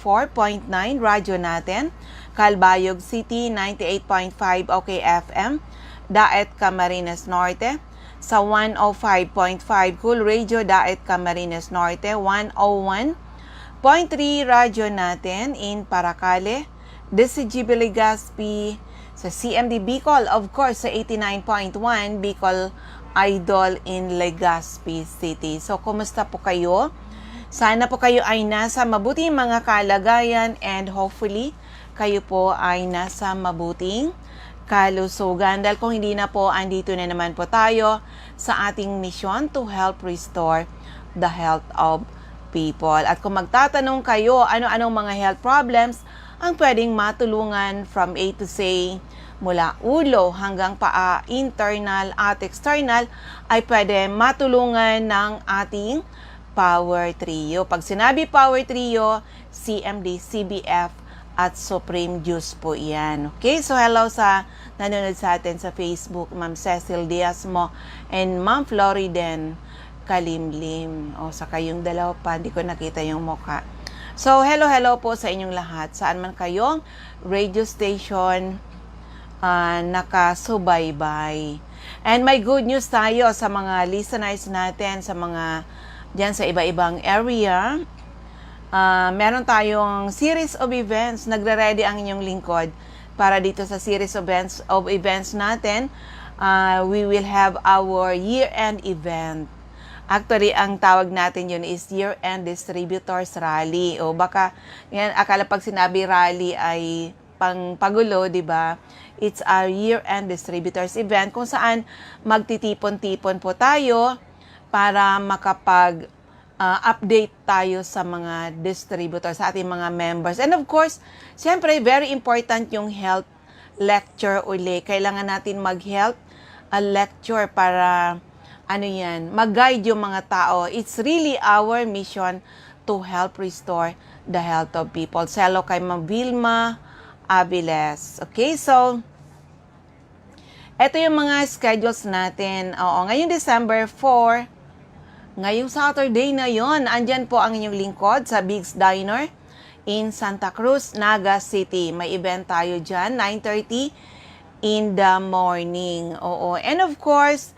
94.9 radyo natin, Calbayog City 98.5 OK FM, Daet Camarines Norte, sa 105.5 Cool Radio Daet Camarines Norte, 101.3 radyo natin in Paracale, DZGB Legazpi, sa CMD Bicol, of course, sa 89.1 Bicol Idol in Legazpi City. So, kumusta po kayo? Sana po kayo ay nasa mabuting mga kalagayan and hopefully kayo po ay nasa mabuting kalusugan. Dahil kung hindi na po, andito na naman po tayo sa ating mission to help restore the health of people. At kung magtatanong kayo, ano-anong mga health problems ang pwedeng matulungan from A to Z, mula ulo hanggang paa, internal at external, ay pwede matulungan ng ating Power Trio. Pag sinabi Power Trio, CMD, CBF, at Supreme Juice po yan. Okay, so hello sa nanonood sa atin sa Facebook, Ma'am Cecil Diazmo and Ma'am Floriden Kalimlim. O, sa kayong dalawa pa, hindi ko nakita yung mukha. So, hello po sa inyong lahat. Saan man kayong radio station nakasubaybay. And may good news tayo sa mga listeners natin, sa mga diyan sa iba-ibang area. Meron tayong series of events. Nagre-ready ang inyong lingkod para dito sa series of events natin. We will have our year-end event. Actually, ang tawag natin yun is year-end distributors rally. O baka, yan, akala pag sinabi rally ay pagulo, di ba? It's our year-end distributors event kung saan magtitipon-tipon po tayo para makapag-update tayo sa mga distributors, sa ating mga members. And of course, siyempre, very important yung health lecture uli. Kailangan natin mag-health lecture para, mag-guide yung mga tao. It's really our mission to help restore the health of people. Hello kay Ma'am Vilma Aviles. Okay, so, ito yung mga schedules natin. Ngayong December 4, ngayong Saturday na yon, andyan po ang inyong lingkod sa Big's Diner in Santa Cruz, Naga City. May event tayo dyan, 9:30 in the morning. And of course,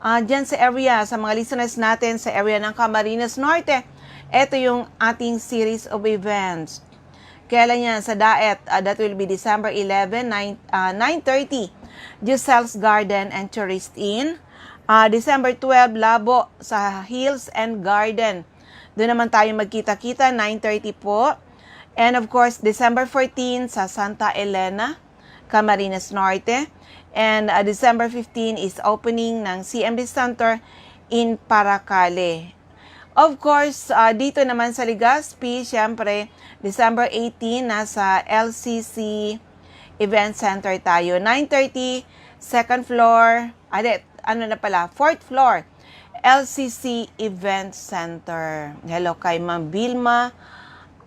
dyan sa area, sa mga listeners natin sa area ng Camarines Norte, ito yung ating series of events. Kailan yan? Sa Daet, that will be December 11, 9:30, Giselle's Garden and Tourist Inn. December 12, Labo sa Hills and Garden. Doon naman tayo magkita-kita, 9:30 po. And of course, December 14 sa Santa Elena, Camarines Norte. And December 15 is opening ng CMD Center in Paracale. Of course, dito naman sa Legazpi, syempre, December 18, nasa LCC Event Center tayo. 9:30, second floor, fourth floor, LCC Event Center. Hello kay Ma'am Vilma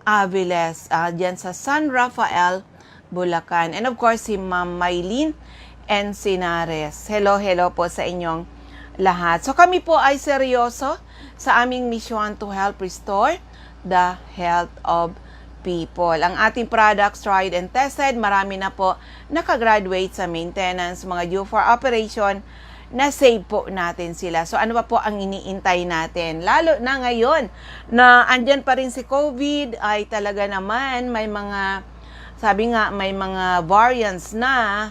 Aviles, dyan sa San Rafael, Bulacan. And of course, si Ma'am Maylene Encinares. Hello po sa inyong lahat. So kami po ay seryoso sa aming mission to help restore the health of people. Ang ating products tried and tested, marami na po nakagraduate sa maintenance, mga due for operation, na-save po natin sila. So ano pa po ang iniintay natin? Lalo na ngayon na andyan pa rin si COVID, ay talaga naman may mga, sabi nga, may mga variants na.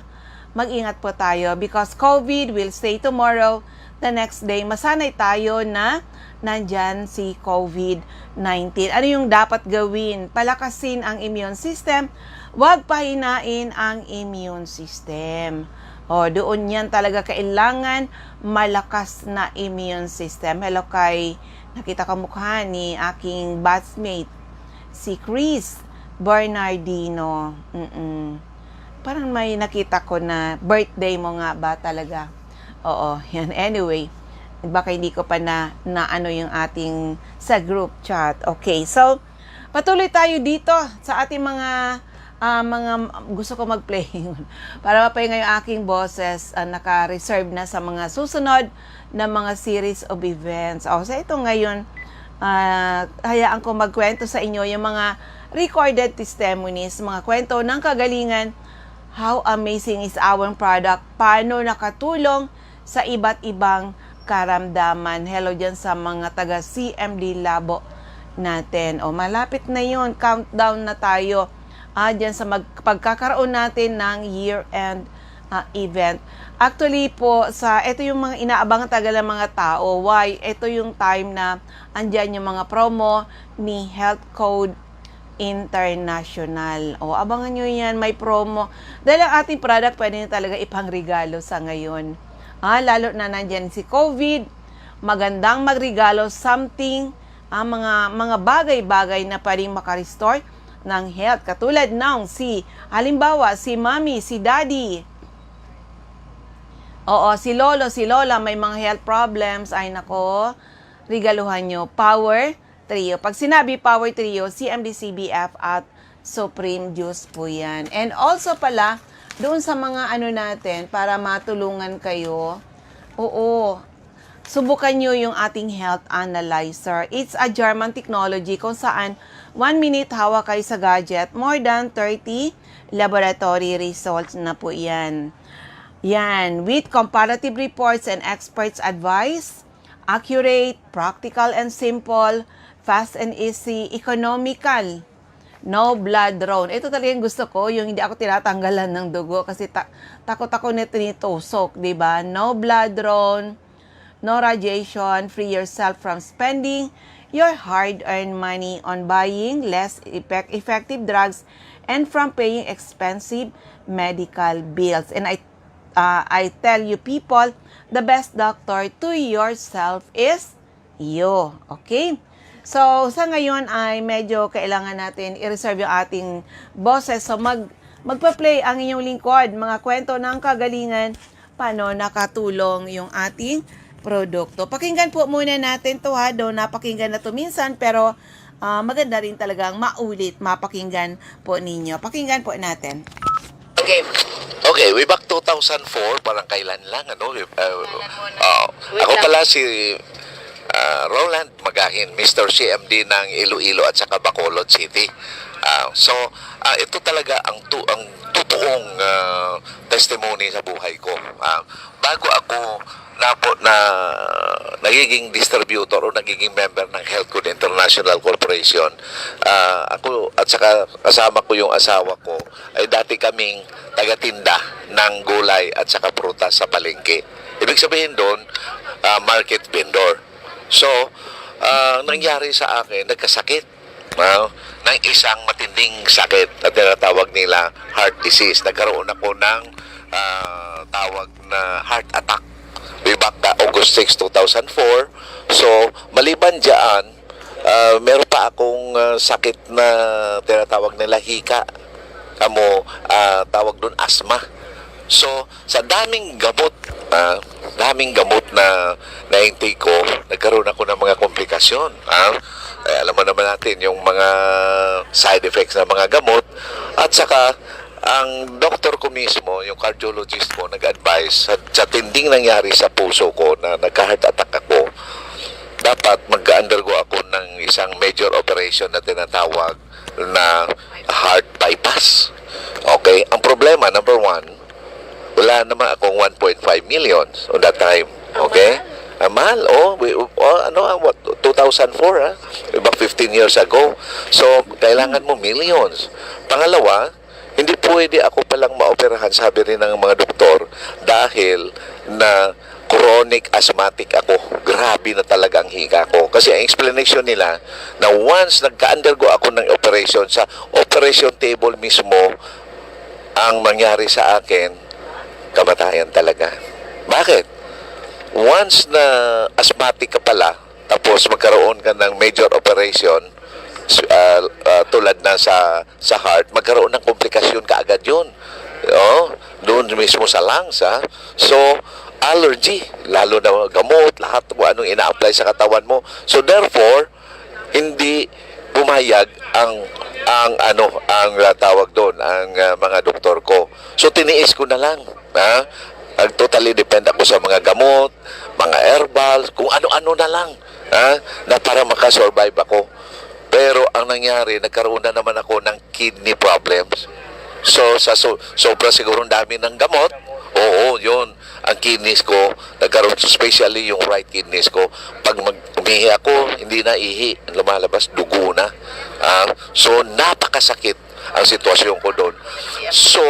Mag-ingat po tayo because COVID will stay tomorrow. The next day, masanay tayo na nandyan si COVID-19. Ano yung dapat gawin? Palakasin ang immune system. Huwag pahinain ang immune system. Doon yan talaga kailangan malakas na immune system. Hello kay, nakita ka mukha ni aking batchmate, si Chris Bernardino. Parang may nakita ko na birthday mo nga ba talaga? Yan. Anyway, baka hindi ko pa na ano yung ating sa group chat. Okay, so, patuloy tayo dito sa ating mga gusto ko mag-play para mapahinga yung aking boses, naka-reserve na sa mga susunod na mga series of events. So ito ngayon, hayaan ko magkwento sa inyo yung mga recorded testimonies, mga kwento ng kagalingan, how amazing is our product, paano nakatulong sa iba't ibang karamdaman. Hello dyan sa mga taga CMD Labo natin. O, malapit na yun, countdown na tayo dyan sa pagkakaroon natin ng year-end event. Actually po, ito yung mga inaabangan tagal ng mga tao. Why? Ito yung time na andyan yung mga promo ni Health Code International. O, abangan nyo yan, may promo. Dahil ang ating product, pwede nyo talaga ipangregalo sa ngayon. Lalo na nandyan si COVID, magandang magregalo something, mga bagay-bagay na pwedeng makarestore ng health. Katulad ng halimbawa, si mommy, si daddy, si lolo, si lola, may mga health problems, ay nako, regaluhan nyo. Power Trio. Pag sinabi Power Trio, CMD, CBF at Supreme Juice po yan. And also pala, doon sa mga natin, para matulungan kayo, subukan nyo yung ating health analyzer. It's a German technology kung saan 1 minute hawak kayo sa gadget, more than 30 laboratory results na po yan. Yan, with comparative reports and experts' advice, accurate, practical and simple, fast and easy, economical, no blood drawn. Ito talaga yung gusto ko, yung hindi ako tinatanggalan ng dugo kasi takot ako nito nitusok, di ba? No blood drawn, no radiation, free yourself from spending your hard-earned money on buying less effective drugs and from paying expensive medical bills. And I tell you people, the best doctor to yourself is you. Okay? So, sa ngayon ay medyo kailangan natin i-reserve yung ating boses. So, magpa-play ang inyong lingkod, mga kwento ng kagalingan, paano nakatulong yung ating produkto. Pakinggan po muna natin to napakinggan na to minsan, pero maganda rin talagang mapakinggan po ninyo. Pakinggan po natin. Okay, way back 2004, parang kailan lang, ako pala si Roland Magahin, Mr. CMD ng Iloilo at saka Bacolod City. Ito talaga ang totoong testimony sa buhay ko. Bago ako nagiging distributor o nagiging member ng Health Code International Corporation, ako at saka kasama ko yung asawa ko, ay dati kaming tagatinda ng gulay at saka prutas sa palengke. Ibig sabihin doon, market vendor. So, nangyari sa akin, nagkasakit ng isang matinding sakit na tinatawag nila heart disease. Nagkaroon ako ng tawag na heart attack way back August 6, 2004. So, maliban dyan, meron pa akong sakit na tinatawag nila hika. Tawag doon asthma. So, sa daming gamot na na-intake ko, nagkaroon ako ng mga komplikasyon. Alam mo naman natin yung mga side effects ng mga gamot. At saka, ang doktor ko mismo, yung cardiologist ko, nag-advise sa tinding nangyari sa puso ko na nagka-heart attack ako, dapat mag-undergo ako ng isang major operation na tinatawag na heart bypass. Okay? Ang problema, number one, wala naman akong 1.5 million on that time. Okay? Mahal. 2004, about 15 years ago. So, kailangan mo millions. Pangalawa, hindi pwede ako palang maoperahan, sabi rin ng mga doktor, dahil na chronic asthmatic ako. Grabe na talaga ang hika ko. Kasi ang explanation nila, na once nagka-undergo ako ng operation, sa operation table mismo, ang mangyari sa akin, kamatayan talaga. Bakit? Once na asthmatic ka pala, tapos magkaroon ka ng major operation, tulad na sa heart, magkaroon ng komplikasyon kaagad yun. Doon mismo sa lungs. So, allergy, lalo na gamot, lahat kung anong ina-apply sa katawan mo. So, therefore, hindi pumayag ang tawag doon, ang mga doktor ko. So, tiniis ko na lang. Totally depend ako sa mga gamot, mga herbals, kung ano-ano na lang, na para makasurvive ako. Pero ang nangyari, nagkaroon na naman ako ng kidney problems. So, sobra siguro dami ng gamot, oo, yun. Ang kidneys ko, nagkaroon, especially yung right kidneys ko, pag umihi ako, hindi na ihi, lumalabas, dugo na. So, napakasakit ang sitwasyon ko doon. So,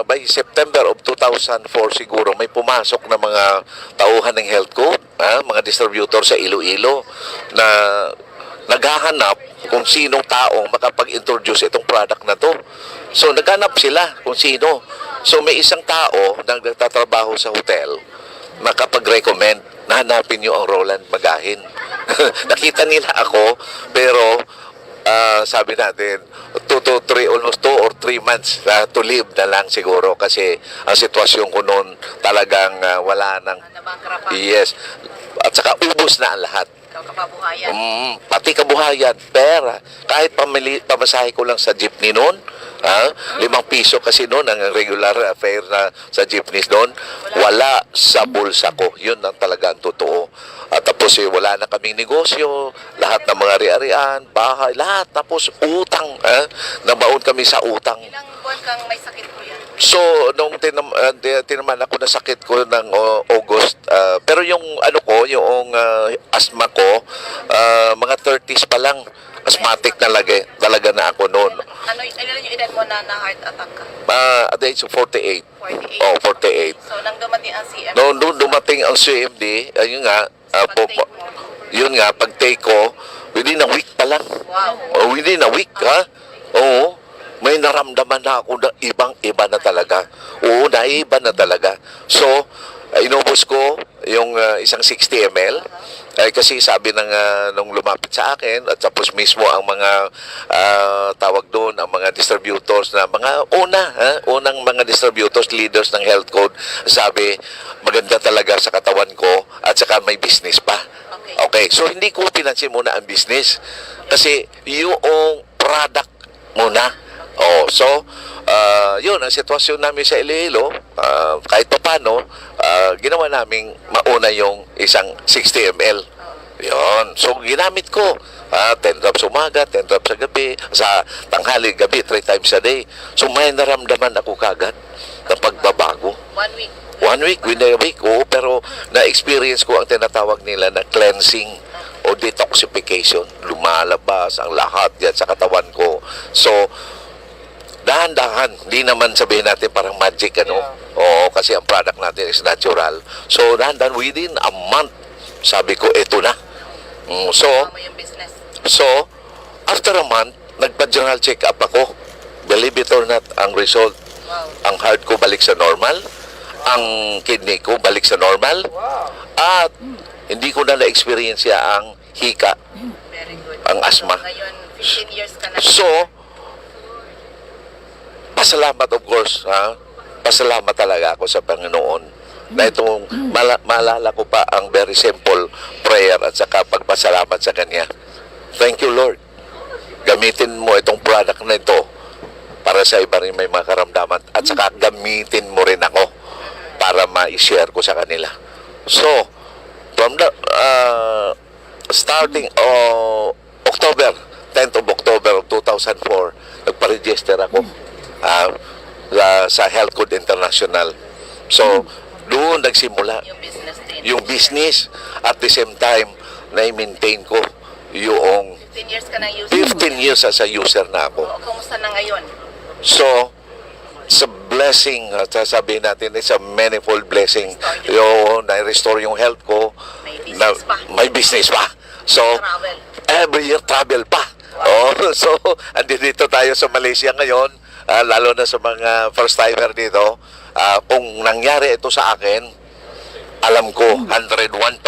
by September of 2004 siguro, may pumasok na mga tauhan ng health code, mga distributor sa Iloilo, na naghahanap kung sinong taong makapag-introduce itong product na to. So, naghanap sila kung sino. So, may isang tao na nagtatrabaho sa hotel makapag-recommend na hanapin nyo ang Roland Magahin. Nakita nila ako, pero sabi natin, 2 to 3, almost 2 or 3 months to live na lang siguro kasi ang sitwasyon ko noon talagang wala nang... Yes. At saka ubos na ang lahat. Kabuhayan. Pati kabuhayan, pera. Kahit pamasahe ko lang sa jeepney noon, 5 piso kasi noon ang regular fare na sa jeepneys noon, wala sa bulsa ko. Yun ang talaga ang totoo. At tapos wala na kaming negosyo, lahat ng mga ari-arian, bahay, lahat. Tapos utang, nabaon kami sa utang. Ilang buwan kang may sakit po yan? So, nung tinaman ako na sakit ko ng August, pero yung ano ko, yung asthma ko, mga 30s pa lang, asthmatic talaga na ako noon. Ano yung edad mo na heart attack ka? At the age of 48. 48? Oh, 48. So, nang dumating ang CMD? Nung dumating ang CMD, ayun nga, yun nga, pag-take ko, within a week pa lang. Wow. Within a week, ha? Oo. May naramdaman na ako na ibang-iba na talaga. Oo, naiba na talaga. So, inubos ko yung isang 60 ml. Kasi sabi nung lumapit sa akin, at tapos mismo ang mga tawag doon, ang mga distributors na mga unang mga distributors, leaders ng health code, sabi, maganda talaga sa katawan ko at saka may business pa. Okay, so hindi ko pinansin muna ang business kasi yung product muna. So, yun, ang sitwasyon namin sa Iloilo, kahit pa paano, ginawa naming mauna yung isang 60 ml. Yun. So, ginamit ko. 10 drops umaga, 10 drops sa gabi, sa tanghali, gabi, 3 times a day. So, may naramdaman ako kagad ng pagbabago. 1 week? 1 week, within a week, pero na-experience ko ang tinatawag nila na cleansing o detoxification. Lumalabas ang lahat yan sa katawan ko. So, dahan-dahan, hindi naman sabihin natin parang magic, Oo, kasi ang product natin is natural. So, dahan-dahan, within a month, sabi ko, eto na. So, after a month, nagpa-general check-up ako. Believe it or not, ang result, ang heart ko balik sa normal, ang kidney ko balik sa normal, at hindi ko na na-experience ang hika, ang asthma. Ngayon, 15 years ka na. So, pasalamat of course, pasalamat talaga ako sa Panginoon na itong maalala ko pa ang very simple prayer at saka pagpasalamat sa Kanya. Thank you, Lord. Gamitin mo itong product na ito para sa iba rin may mga karamdaman at saka gamitin mo rin ako para ma-share ko sa kanila. So, from the starting October, 10th of October of 2004, nagpa-register ako sa Health Code International. So, doon nagsimula yung business. At the same time, na-maintain ko yung 15 years ka na user. 15 years as a user na ako. Kumusta na ngayon? So, sa blessing, sasabihin natin, it's a manifold blessing. Yung na-restore yung health ko. May business pa. So, every year travel pa. So, andito tayo sa Malaysia ngayon, lalo na sa mga first timer dito. Kung nangyari ito sa akin, alam ko 101%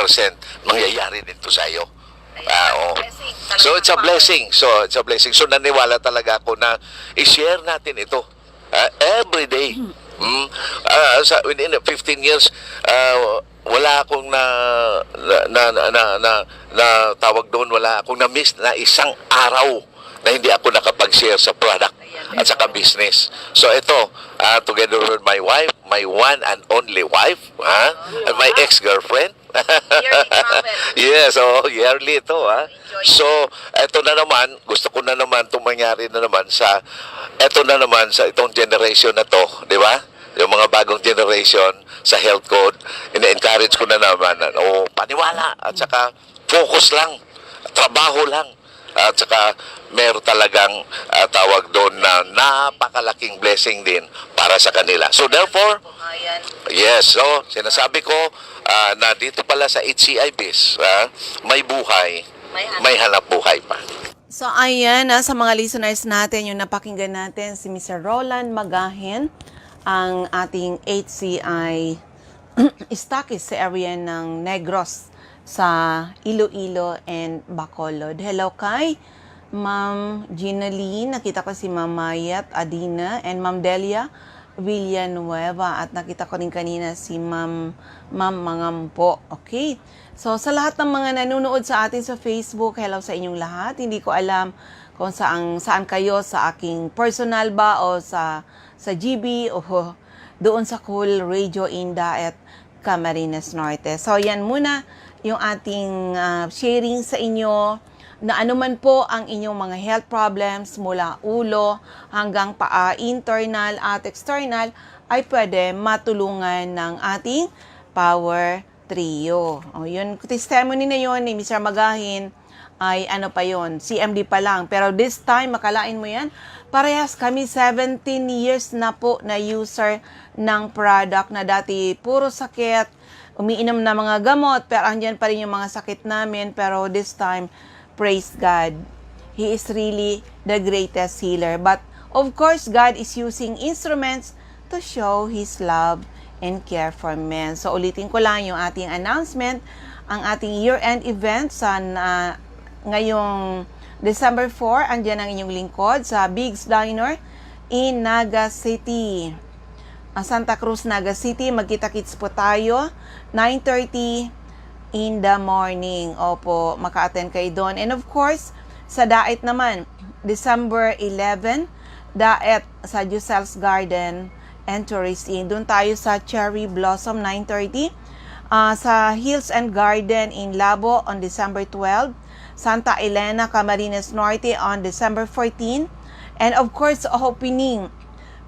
mangyayari dito sa iyo. So it's a blessing. So naniwala talaga ako na i-share natin ito every day. Within 15 years, wala akong na tawag doon, wala akong na-miss na isang araw na hindi ako nakapag-share sa product at saka business. So ito, together with my wife, my one and only wife, and my ex-girlfriend, Yearly travel. Yes, yearly ito, ha. Enjoy. So, eto na naman, gusto ko na naman itong mangyari na naman eto na naman sa itong generation na to, di ba? Yung mga bagong generation sa health code, ina-encourage ko na naman, paniwala, at saka focus lang, trabaho lang. At saka meron talagang tawag doon na napakalaking blessing din para sa kanila. So therefore, yes, so sinasabi ko na dito pala sa HCI-Biz, may buhay, may hanap buhay pa. So ayan, sa mga listeners natin, yung napakinggan natin si Mr. Roland Magahin, ang ating HCI Stockist sa area ng Negros sa Iloilo and Bacolod. Hello kay Ma'am Gina Lee, nakita ko si Ma'am Mayat Adina and Ma'am Delia Villanueva at nakita ko rin kanina si Ma'am Mangampo. Okay? So sa lahat ng mga nanonood sa atin sa Facebook, hello sa inyong lahat. Hindi ko alam kung saan kayo, sa aking personal ba o sa GB o doon sa Cool Radio Inda at Camarines Norte. So yan muna yung ating sharing sa inyo na anuman po ang inyong mga health problems mula ulo hanggang paa, internal at external, ay pwede matulungan ng ating Power Trio. O yun, testimony na yun ni Mr. Magahin ay ano pa yon, CMD pa lang. Pero this time, makalain mo yan, parehas kami 17 years na po na user ng product na dati puro sakit, umiinom na mga gamot, pero andyan pa rin yung mga sakit namin. Pero this time, praise God, He is really the greatest healer. But of course, God is using instruments to show His love and care for men. So ulitin ko lang yung ating announcement, ang ating year-end event sa ngayong December 4, andyan ang inyong lingkod sa Big's Diner in Naga City. Santa Cruz, Naga City. Magkita-kits po tayo 9:30 in the morning. Opo, maka-attend kayo doon. And of course, sa Daet naman, December 11, Daet sa Giselle's Garden and Tourist Inn. Doon tayo sa Cherry Blossom 9:30. Sa Hills and Garden in Labo on December 12. Santa Elena, Camarines Norte on December 14. And of course, opening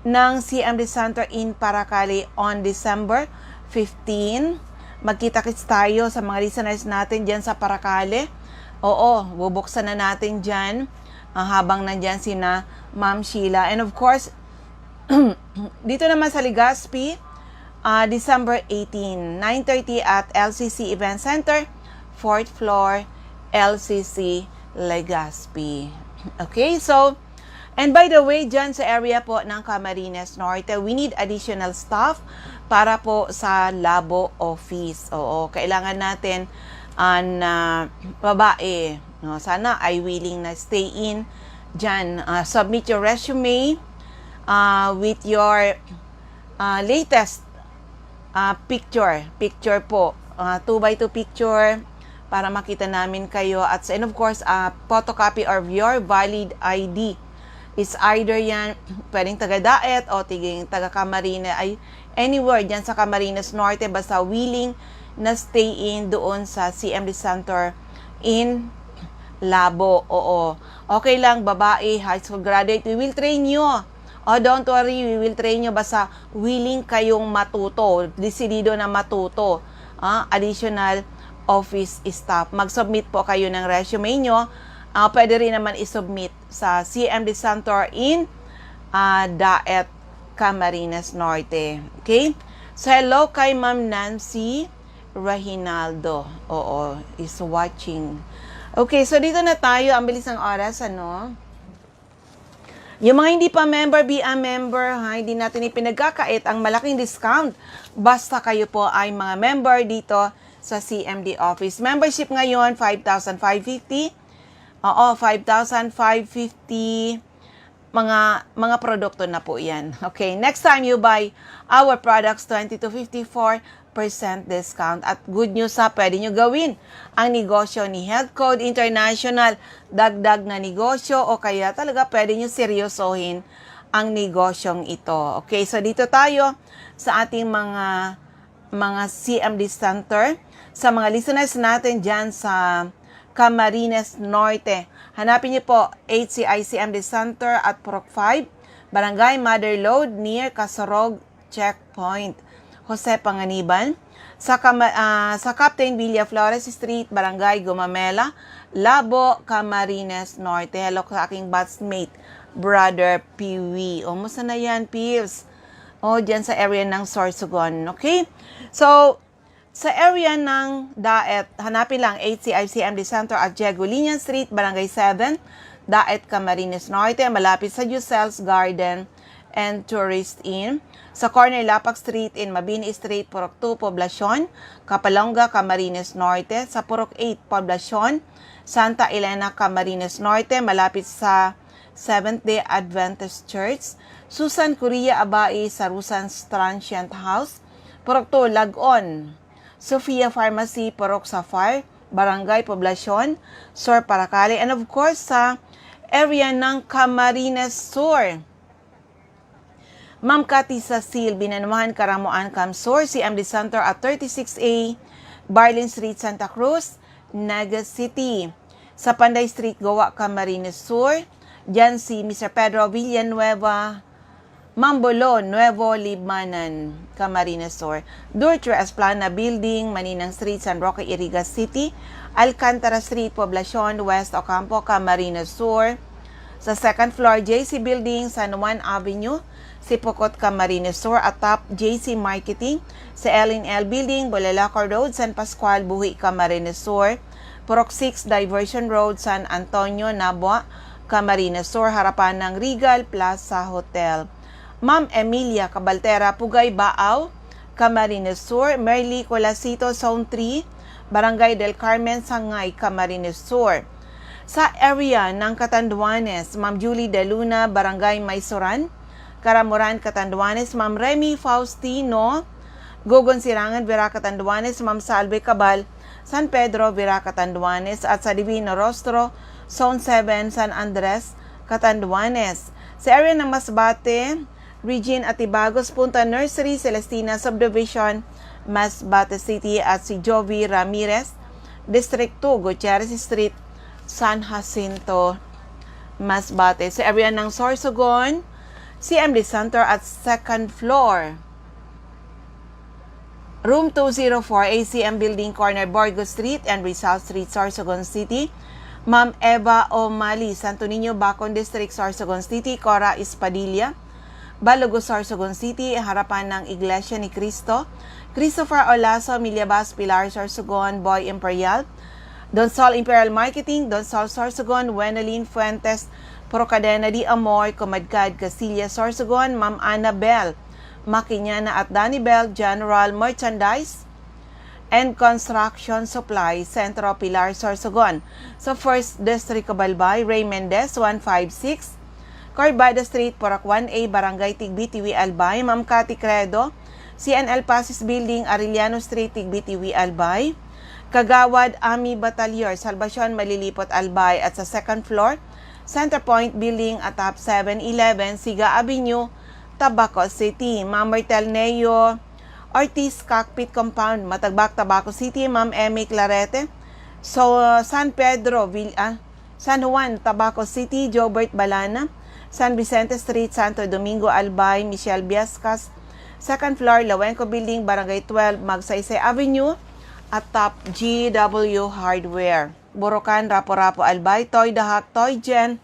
ng CMD Center in Paracali on December 15. Magkita-kits tayo sa mga listeners natin dyan sa Paracali. Oo, bubuksan na natin dyan habang nandyan sina Ma'am Sheila. And of course, dito naman sa Legazpi, December 18, 9:30 at LCC Event Center, 4th floor, LCC Legazpi. Okay, so, and by the way, dyan sa area po ng Camarines Norte, we need additional staff para po sa labo office. Oo, kailangan natin na babae. No, sana ay willing na stay in dyan. Submit your resume with your latest picture po. 2x2 picture para makita namin kayo. And of course, photocopy of your valid ID. Is either yan, pwedeng taga-Daet o taga Camarines, ay anywhere dyan sa Camarines Norte, basta willing na stay in doon sa CMD Center in Labo. Oo. Okay lang, babae, high school graduate, we will train you. Oh, don't worry, we will train you, basta willing kayong matuto, desidido na matuto. Additional office staff. Mag-submit po kayo ng resume nyo. Pwede rin naman isubmit sa CMD Center in Daet, Camarines Norte. Okay? So, hello kay Ma'am Nancy Rahinaldo. Oo, is watching. Okay, so dito na tayo. Ang bilis ng oras, ano? Yung mga hindi pa member, be a member. Hindi natin ipinagkakait ang malaking discount. Basta kayo po ay mga member dito sa CMD office. Membership ngayon, 5,550. Oo, 5,550 mga produkto na po yan. Okay, next time you buy our products, 20 to 54% discount. At good news pwede nyo gawin ang negosyo ni Health Code International, dagdag na negosyo o kaya talaga pwede nyo seryosohin ang negosyong ito. Okay, so dito tayo sa ating mga mga CMD Center. Sa mga listeners natin dyan sa Camarines Norte, hanapin niyo po HCI-CMD Center at Purok 5, Barangay Mother Lode near Casorog Checkpoint, Jose Panganiban. Sa Captain Villa Flores Street, Barangay Gumamela, Labo, Camarines Norte. Hello sa aking batchmate, Brother Piwi. O, musta na yan, Piws? O, dyan sa area ng Sorsogon. Okay? So, sa area ng Daet, hanapin lang HCI-CMD Center at Diego-Linian Street, Barangay 7, Daet, Camarines Norte, malapit sa Yusel's Garden and Tourist Inn. Sa corner Lapak Street in Mabini Street, Purok 2, Poblacion, Kapalonga, Camarines Norte. Sa Purok 8, Poblacion, Santa Elena, Camarines Norte, malapit sa Seventh-day Adventist Church. Susan Curia Abai, Sarusan's Transient House, Purok 2, Lagon. Sofia Pharmacy, Purok Safar, Barangay Poblacion, Sur Paracali, and of course sa area ng Camarines Sur. Ma'am Cathy Cecil, Binanuhan, Karamuan, Camsur, CMD Center at 36A, Barlin Street, Santa Cruz, Naga City. Sa Panday Street, Goa, Camarines Sur, dyan si Mr. Pedro Villanueva, Mambolo, Nuevo Libmanan, Camarines Sur. Durtre Esplana Building, Maninang Street, San Roque, Iriga City. Alcantara Street, Poblacion, West Ocampo, Camarines Sur. Sa second floor, JC Building, San Juan Avenue, Sipocot, Camarines Sur. At top, JC Marketing, sa LNL Building, Bulalacor Road, San Pascual, Buhi, Camarines Sur. Purok 6, Diversion Road, San Antonio, Nabua, Camarines Sur, harapan ng Regal Plaza Hotel. Ma'am Emilia Cabaltera, Pugay, Baaw, Camarines Sur. Merly Colasito, Zone 3, Barangay del Carmen, Sangay, Camarines Sur. Sa area ng Catanduanes, Ma'am Julie De Luna, Barangay Maysoran, Karamuran, Catanduanes. Ma'am Remy Faustino, Gogon Sirangan, Vera, Catanduanes. Ma'am Salve Cabal, San Pedro, Vera, Catanduanes. At sa Divino Rostro, Zone 7, San Andres, Catanduanes. Sa area ng Masbate, Regine Atibagos, Punta Nursery, Celestina Subdivision, Masbate City. At si Jovi Ramirez, District 2, Gutierrez Street, San Jacinto, Masbate. Sa area ng Sorsogon, CMD Center at second floor, Room 204, ACM Building, Corner Borgo Street and Rizal Street, Sorsogon City. Ma'am Eva O'Malley, Santo Niño, Bacon District, Sorsogon City. Cora Espadilla, Balogo, Sorsogon City, harapan ng Iglesia ni Cristo. Christopher Olaso, Miliabas, Pilar, Sorsogon. Boy Imperial, Donsol Imperial Marketing, Donsol, Sorsogon. Wenelin Fuentes, Procadena di Amor, Comadcad, Casilla, Sorsogon. Ma'am Annabel Makiñana at Danny Bell, General Merchandise and Construction Supply, Centro Pilar, Sorsogon. Sa First District, Cabalbay, Ray Mendez, 156, Corbada Street, Porac 1A, Barangay Tigbitiwi, Albay. Ma'am Cathy Credo, CNL Pasis Building, Arellano Street, Tigbitiwi, Albay. Kagawad Ami Batalyor, Salvacion, Malilipot, Albay. At sa second floor, Center Point Building at top 711, Siga Avenue, Tabaco City. Ma'am Martel Neo Ortiz, Cockpit Compound, Matagbak, Tabaco City. Ma'am Emmy Clarete, San Pedro, San Juan, Tabaco City. Jobert Balana, San Vicente Street, Santo Domingo, Albay. Michelle Biascas, second floor, Lawenco Building, Barangay 12, Magsaysay Avenue. At top, GW Hardware, Borocan, Rapo-Rapo, Albay. Toy Dahak, Toy Gen,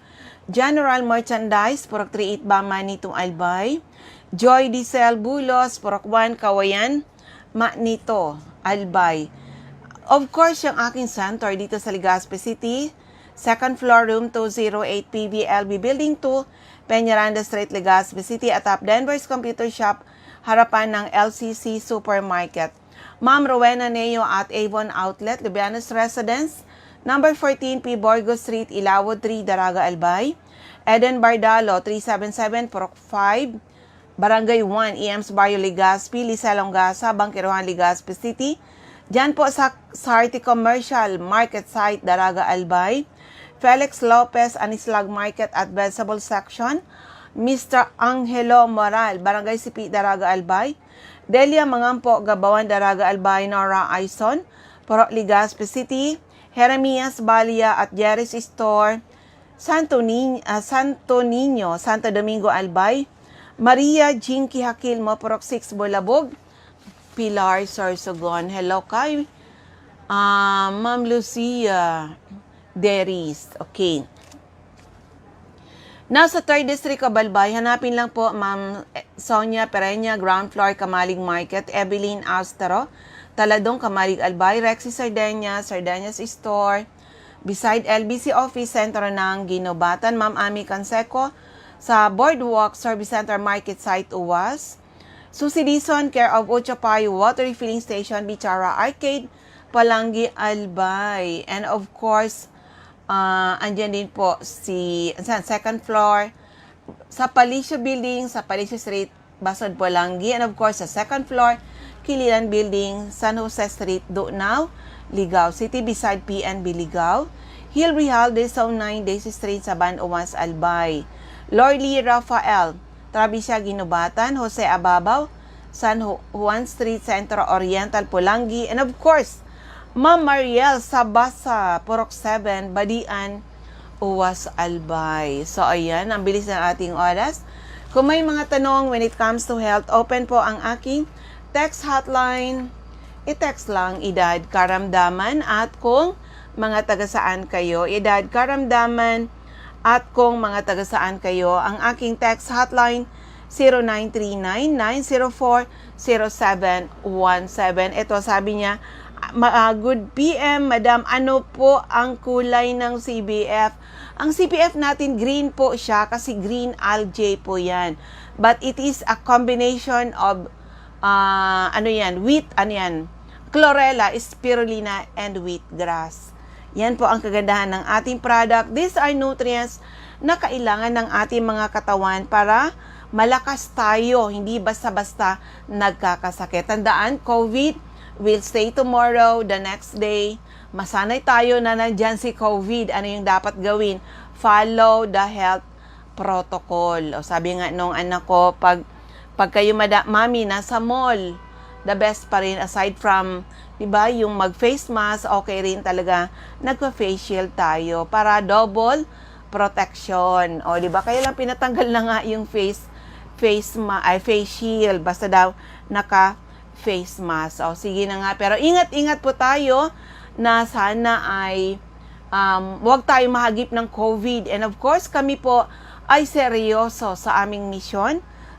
General Merchandise, Purok 38, Manitong, Albay. Joy Diesel Bulos, Purok 1, Kawayan, Manito, Albay. Of course, yung aking center dito sa Legazpi City, second floor, room 208, PBLB Building 2, Peñaranda Street, Legazpi City. At top, Denver's Computer Shop, harapan ng LCC Supermarket. Ma'am Rowena Neo at Avon Outlet, Lubianos Residence, number 14, P. Borgo Street, Ilawod 3, Daraga, Albay. Eden Bardalo, 377, Purok 5, Barangay 1, EMS Barrio, Legazpi. Lisa Longasa, Bangkiruhan, Legazpi City. Diyan po sa Sarti Commercial Market Site, Daraga, Albay. Felix Lopez, Anislag Market at Vegetable Section. Mr. Angelo Moral, Barangay Sipi, Daraga, Albay. Delia Mangampo, Gabawan, Daraga, Albay, Nora, Aison, Puro, Legazpi City, Jeremias Balia at Jerry's Store, Santo Niño, Santo Domingo, Albay, Maria Jinky Hakilmo, Purok 6, Bulabog, Pilar Sorsogon. Hello kay Ma'am Lucia Deris. Okay. Nasa 3rd District of Albay, hanapin lang po Ma'am Sonia Pereña, ground floor, Kamalig Market, Evelyn Austero, Taladong, Kamalig Albay, Rexy Sardeñas, Sardeñas Store, beside LBC Office, Sentro ng Ginobatan, Ma'am Ami Canseco, sa Boardwalk Service Center Market Site, UWAS, Susie Dizon, care of Uchapayo Water Refilling Station, Bichara Arcade, Palanggi, Albay, and of course, andyan din po si second floor sa Palicio Building, sa Palicio Street, Basod, Palanggi, and of course sa second floor, Kililan Building, San Jose Street, Dunaw, Ligao City, beside PNB Ligao, Hill Real, Zone 9, Daisy Street, sa Ban-Uwas, Albay, Lorly Rafael, Travisya, Ginobatan, Jose Ababaw, San Juan Street, Centro Oriental, Pulangi, and of course, Ma'am Mariel Sabasa, Purok 7, Badian, Uwas, Albay. So, ayan, ang bilis ng ating oras. Kung may mga tanong when it comes to health, open po ang aking text hotline. I-text lang, edad, karamdaman, at kung mga taga-saan kayo. Edad, karamdaman, at kung mga taga-saan kayo. Ang aking text hotline, 0939-904-0717. Ito, sabi niya, good PM, Madam. Ano po ang kulay ng CBF? Ang CBF natin, green po siya kasi green algae po yan. But it is a combination of, chlorella, spirulina, and wheatgrass. Yan po ang kagandahan ng ating product. These are nutrients na kailangan ng ating mga katawan para malakas tayo, hindi basta-basta nagkakasakit. Tandaan, COVID will stay tomorrow, the next day. Masanay tayo na nandyan si COVID. Ano yung dapat gawin? Follow the health protocol. O sabi nga nung anak ko, pag kayo mami, nasa mall, the best pa rin, aside from, diba, yung mag-face mask, okay rin talaga, nagpa-face shield tayo para double protection. O, diba, kaya lang pinatanggal na nga yung face shield, basta daw face mask. O, sige na nga. Pero ingat-ingat po tayo na sana ay huwag tayo mahagip ng COVID. And of course, kami po ay seryoso sa aming mission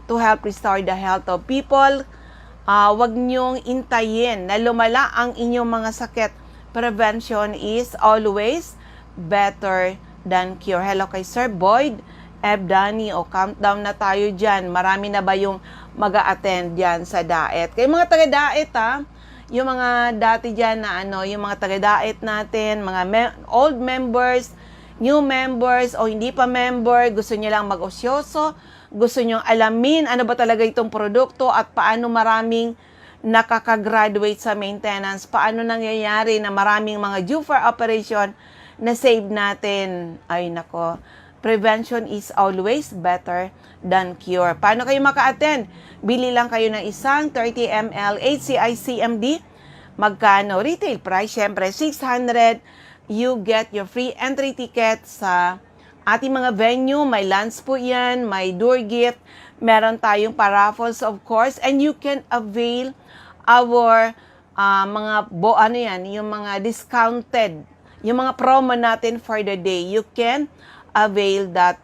to help restore the health of people. Huwag niyong intayin na lumala ang inyong mga sakit. Prevention is always better than cure. Hello kay Sir Boyd Ebdani. O, countdown na tayo dyan. Marami na ba yung mag-a-attend dyan sa diet? Kaya mga taga-diet, yung mga dati dyan na yung mga taga-diet natin, mga old members, new members, o hindi pa member, gusto nyo lang mag-osyoso, gusto nyo alamin ano ba talaga itong produkto at paano maraming nakaka-graduate sa maintenance, paano nangyayari na maraming mga due for operation na save natin. Ay nako, prevention is always better than cure. Paano kayo maka-attend? Bili lang kayo ng isang 30 ml HCI-CMD. Magkano? Retail price, syempre, 600. You get your free entry ticket sa ating mga venue. May lunch po yan, may door gift. Meron tayong paraffles, of course. And you can avail our yung mga discounted, yung mga promo natin for the day. You can avail that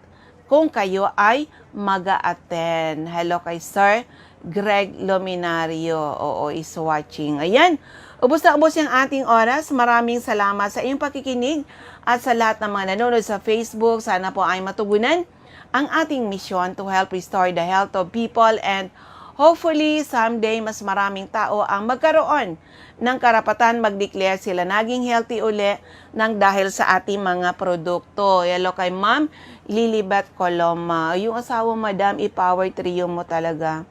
kung kayo ay mag-a-attend. Hello kay Sir Greg Luminario. Oo, is watching. Ayan. Ubos na ubos yung ating oras. Maraming salamat sa iyong pakikinig at sa lahat ng mga nanonood sa Facebook. Sana po ay matugunan ang ating mission to help restore the health of people, and hopefully someday mas maraming tao ang magkaroon ng karapatan mag-declare sila naging healthy uli nang dahil sa ating mga produkto. Hello kay Ma'am Lilibet Coloma. Yung asawa, Madam, i-power trio mo talaga.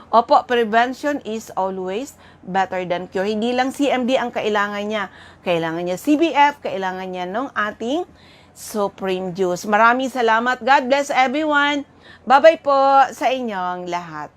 Opo, prevention is always better than cure. Hindi lang CMD ang kailangan niya. Kailangan niya CBF, kailangan niya ng ating Supreme Juice. Maraming salamat. God bless everyone. Bye-bye po sa inyong lahat.